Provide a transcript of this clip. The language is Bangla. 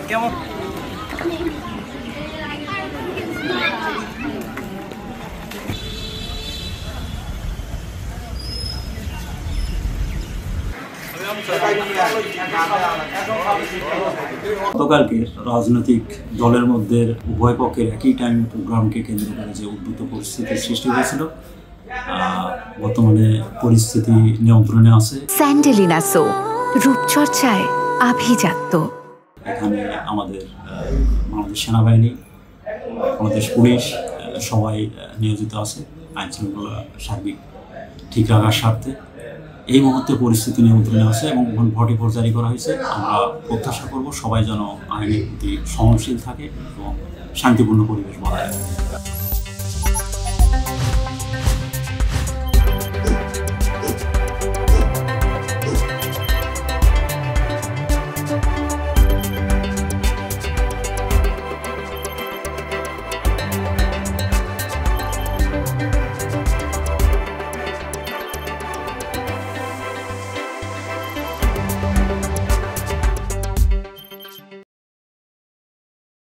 কেমন গতকালকে রাজনৈতিক দলের মধ্যে উভয় পক্ষের একই টাইম প্রোগ্রামকে কেন্দ্র করে যে উদ্ভূত পরিস্থিতির সৃষ্টি হয়েছিল, বর্তমানে পরিস্থিতি নিয়ন্ত্রণে আছে। স্যান্ডেলিনা সো রূপচর্চায় আভিজাত্য। এখানে আমাদের বাংলাদেশ সেনাবাহিনী, বাংলাদেশ পুলিশ সবাই নিয়োজিত আছে আইন শৃঙ্খলা সার্বিক ঠিক রাখার স্বার্থে। এই মুহূর্তে পরিস্থিতি নিয়ন্ত্রণে আছে এবং 144 জারি করা হয়েছে। আমরা প্রত্যাশা করব সবাই যেন আইনের প্রতি সহনশীল থাকে এবং শান্তিপূর্ণ পরিবেশ বজায় রাখে।